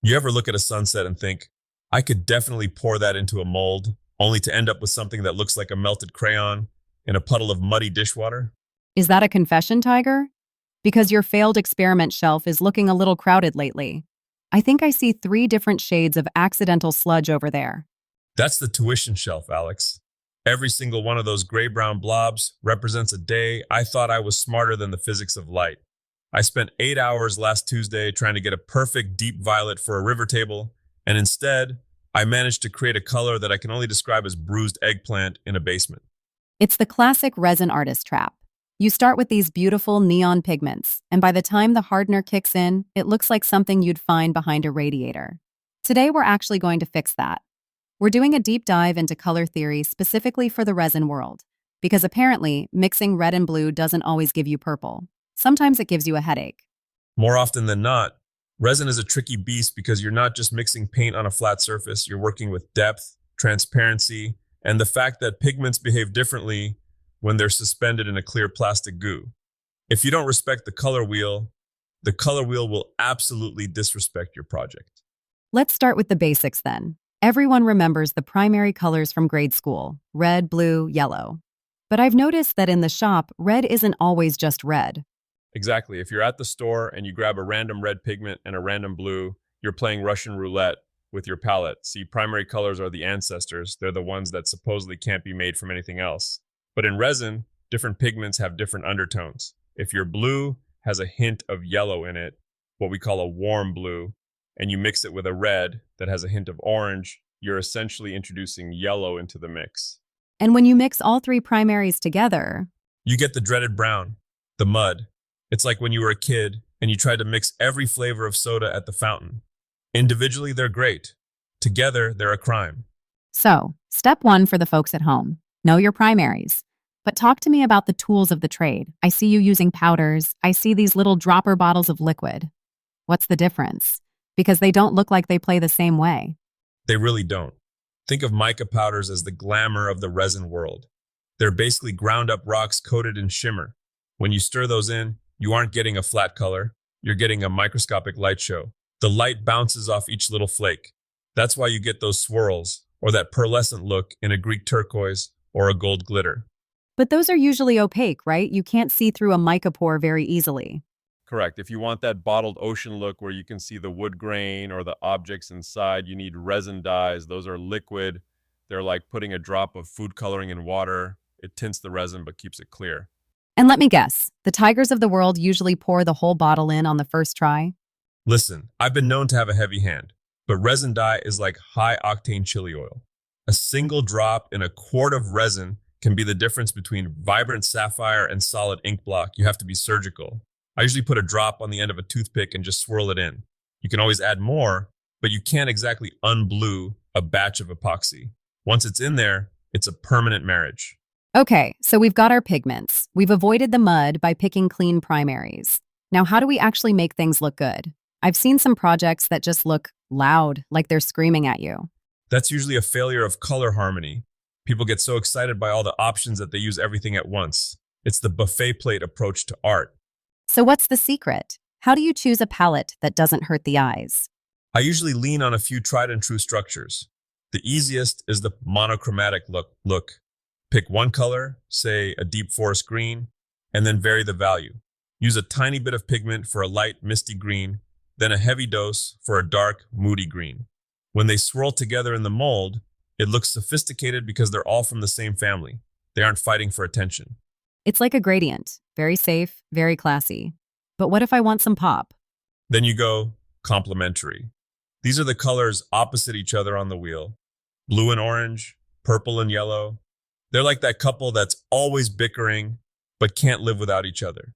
You ever look at a sunset and think, I could definitely pour that into a mold, only to end up with something that looks like a melted crayon in a puddle of muddy dishwater? Is that a confession, Tiger? Because your failed experiment shelf is looking a little crowded lately. I think I see three different shades of accidental sludge over there. That's the tuition shelf, Alex. Every single one of those gray-brown blobs represents a day I thought I was smarter than the physics of light. I spent 8 hours last Tuesday trying to get a perfect deep violet for a river table, and instead, I managed to create a color that I can only describe as bruised eggplant in a basement. It's the classic resin artist trap. You start with these beautiful neon pigments, and by the time the hardener kicks in, it looks like something you'd find behind a radiator. Today, we're actually going to fix that. We're doing a deep dive into color theory specifically for the resin world, because apparently, mixing red and blue doesn't always give you purple. Sometimes it gives you a headache. More often than not, resin is a tricky beast because you're not just mixing paint on a flat surface, you're working with depth, transparency, and the fact that pigments behave differently when they're suspended in a clear plastic goo. If you don't respect the color wheel will absolutely disrespect your project. Let's start with the basics then. Everyone remembers the primary colors from grade school: red, blue, yellow. But I've noticed that in the shop, red isn't always just red. Exactly. If you're at the store and you grab a random red pigment and a random blue, you're playing Russian roulette with your palette. See, primary colors are the ancestors. They're the ones that supposedly can't be made from anything else. But in resin, different pigments have different undertones. If your blue has a hint of yellow in it, what we call a warm blue, and you mix it with a red that has a hint of orange, you're essentially introducing yellow into the mix. And when you mix all three primaries together, You get the dreaded brown, the mud. It's like when you were a kid and you tried to mix every flavor of soda at the fountain. Individually, they're great. Together, they're a crime. so, step one for the folks at home: know your primaries. But talk to me about the tools of the trade. I see you using powders. I see these little dropper bottles of liquid. What's the difference? Because they don't look like they play the same way. They really don't. Think of mica powders as the glamour of the resin world. They're basically ground up rocks coated in shimmer. When you stir those in, you aren't getting a flat color, you're getting a microscopic light show. The light bounces off each little flake. That's why you get those swirls, or that pearlescent look in a Greek turquoise or a gold glitter. But those are usually opaque, right? You can't see through a mica pore very easily. Correct. If you want that bottled ocean look where you can see the wood grain or the objects inside, you need resin dyes. Those are liquid. They're like putting a drop of food coloring in water. It tints the resin but keeps it clear. And let me guess, the tigers of the world usually pour the whole bottle in on the first try? Listen, I've been known to have a heavy hand, but resin dye is like high-octane chili oil. A single drop in a quart of resin can be the difference between vibrant sapphire and solid ink block. You have to be surgical. I usually put a drop on the end of a toothpick and just swirl it in. You can always add more, but you can't exactly unblue a batch of epoxy. Once it's in there, it's a permanent marriage. Okay, so we've got our pigments. We've avoided the mud by picking clean primaries. Now, how do we actually make things look good? I've seen some projects that just look loud, like they're screaming at you. That's usually a failure of color harmony. People get so excited by all the options that they use everything at once. It's the buffet plate approach to art. So what's the secret? How do you choose a palette that doesn't hurt the eyes? I usually lean on a few tried and true structures. The easiest is the monochromatic look. Pick one color, say a deep forest green, and then vary the value. Use a tiny bit of pigment for a light, misty green, then a heavy dose for a dark, moody green. When they swirl together in the mold, it looks sophisticated because they're all from the same family. They aren't fighting for attention. It's like a gradient. Very safe, very classy. But what if I want some pop? Then you go complementary. These are the colors opposite each other on the wheel. Blue and orange, purple and yellow. They're like that couple that's always bickering, but can't live without each other.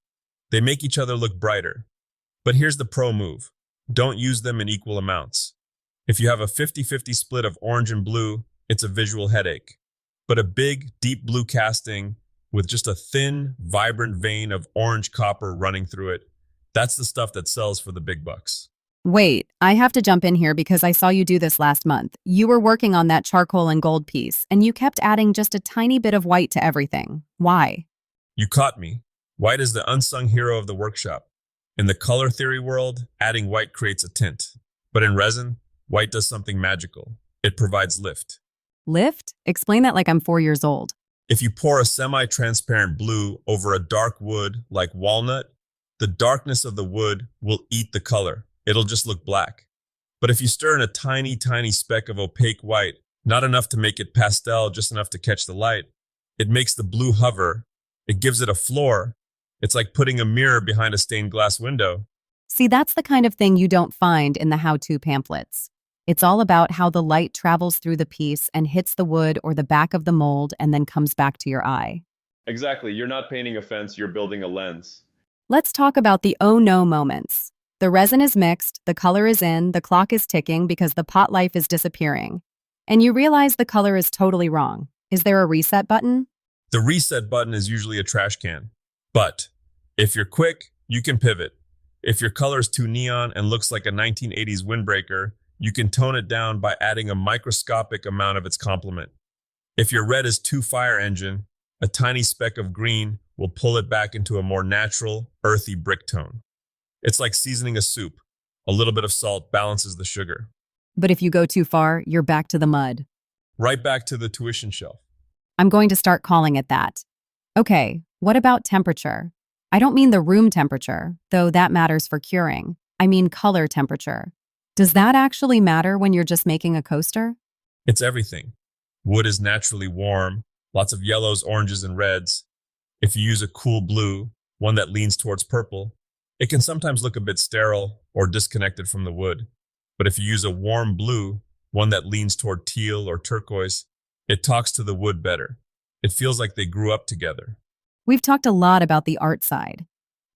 They make each other look brighter. But here's the pro move. Don't use them in equal amounts. If you have a 50-50 split of orange and blue, it's a visual headache. But a big, deep blue casting with just a thin, vibrant vein of orange copper running through it, that's the stuff that sells for the big bucks. Wait, I have to jump in here because I saw you do this last month. You were working on that charcoal and gold piece, and you kept adding just a tiny bit of white to everything. Why? You caught me. White is the unsung hero of the workshop. In the color theory world, adding white creates a tint. But in resin, white does something magical. It provides lift. Lift? Explain that like I'm 4 years old. If you pour a semi-transparent blue over a dark wood like walnut, the darkness of the wood will eat the color. It'll just look black. But if you stir in a tiny, tiny speck of opaque white, not enough to make it pastel, just enough to catch the light, it makes the blue hover. It gives it a floor. It's like putting a mirror behind a stained glass window. See, that's the kind of thing you don't find in the how-to pamphlets. It's all about how the light travels through the piece and hits the wood or the back of the mold and then comes back to your eye. Exactly. You're not painting a fence, you're building a lens. Let's talk about the oh no moments. The resin is mixed, the color is in, the clock is ticking because the pot life is disappearing. And you realize the color is totally wrong. Is there a reset button? The reset button is usually a trash can. But if you're quick, you can pivot. If your color is too neon and looks like a 1980s windbreaker, you can tone it down by adding a microscopic amount of its complement. If your red is too fire engine, a tiny speck of green will pull it back into a more natural, earthy brick tone. It's like seasoning a soup. A little bit of salt balances the sugar. But if you go too far, you're back to the mud. Right back to the tuition shelf. I'm going to start calling it that. Okay, what about temperature? I don't mean the room temperature, though that matters for curing. I mean color temperature. Does that actually matter when you're just making a coaster? It's everything. Wood is naturally warm, lots of yellows, oranges, and reds. If you use a cool blue, one that leans towards purple, it can sometimes look a bit sterile or disconnected from the wood. But if you use a warm blue, one that leans toward teal or turquoise, it talks to the wood better. It feels like they grew up together. We've talked a lot about the art side.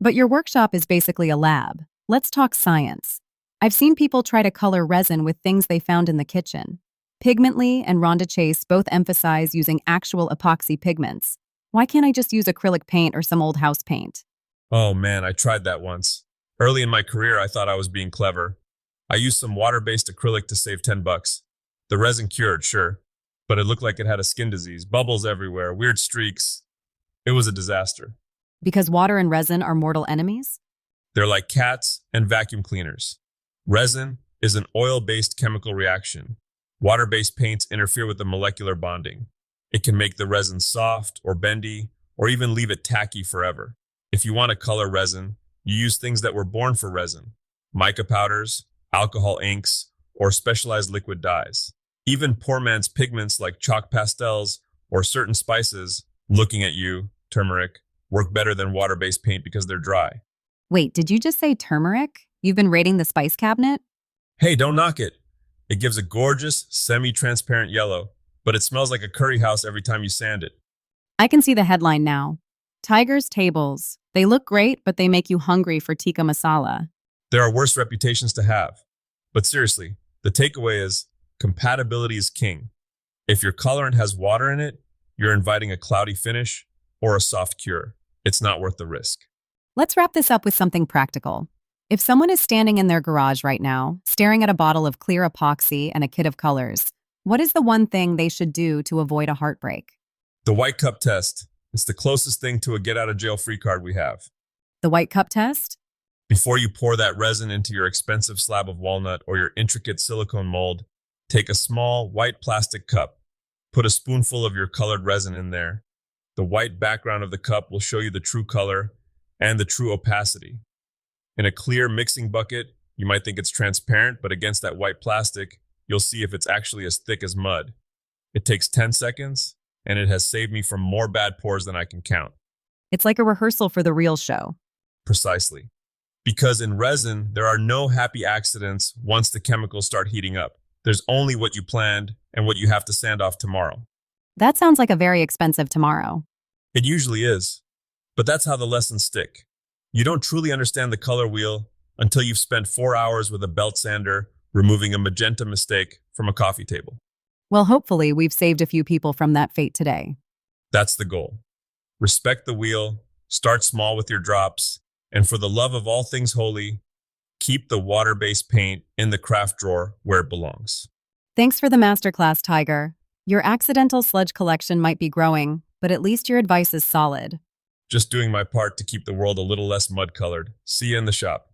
But your workshop is basically a lab. Let's talk science. I've seen people try to color resin with things they found in the kitchen. Pigmently and Rhonda Chase both emphasize using actual epoxy pigments. Why can't I just use acrylic paint or some old house paint? Oh man, I tried that once. Early in my career, I thought I was being clever. I used some water-based acrylic to save $10. The resin cured, sure, but it looked like it had a skin disease, bubbles everywhere, weird streaks. It was a disaster. Because water and resin are mortal enemies? They're like cats and vacuum cleaners. Resin is an oil-based chemical reaction. Water-based paints interfere with the molecular bonding. It can make the resin soft or bendy, or even leave it tacky forever. If you want to color resin, you use things that were born for resin. Mica powders, alcohol inks, or specialized liquid dyes. Even poor man's pigments like chalk pastels or certain spices, looking at you, turmeric, work better than water-based paint because they're dry. Wait, did you just say turmeric? You've been raiding the spice cabinet? Hey, don't knock it. It gives a gorgeous, semi-transparent yellow, but it smells like a curry house every time you sand it. I can see the headline now. Tiger's Tables. They look great, but they make you hungry for tikka masala. There are worse reputations to have. But seriously, the takeaway is compatibility is king. If your colorant has water in it, you're inviting a cloudy finish or a soft cure. It's not worth the risk. Let's wrap this up with something practical. If someone is standing in their garage right now, staring at a bottle of clear epoxy and a kit of colors, what is the one thing they should do to avoid a heartbreak? The white cup test. It's the closest thing to a get-out-of-jail-free card we have. The white cup test? Before you pour that resin into your expensive slab of walnut or your intricate silicone mold, take a small white plastic cup. Put a spoonful of your colored resin in there. The white background of the cup will show you the true color and the true opacity. In a clear mixing bucket, you might think it's transparent, but against that white plastic, you'll see if it's actually as thick as mud. It takes 10 seconds, and it has saved me from more bad pours than I can count. It's like a rehearsal for the real show. Precisely. Because in resin, there are no happy accidents once the chemicals start heating up. There's only what you planned and what you have to sand off tomorrow. That sounds like a very expensive tomorrow. It usually is. But that's how the lessons stick. You don't truly understand the color wheel until you've spent 4 hours with a belt sander removing a magenta mistake from a coffee table. Well, hopefully we've saved a few people from that fate today. That's the goal. Respect the wheel, start small with your drops, and for the love of all things holy, keep the water-based paint in the craft drawer where it belongs. Thanks for the masterclass, Tiger. Your accidental sludge collection might be growing, but at least your advice is solid. Just doing my part to keep the world a little less mud-colored. See you in the shop.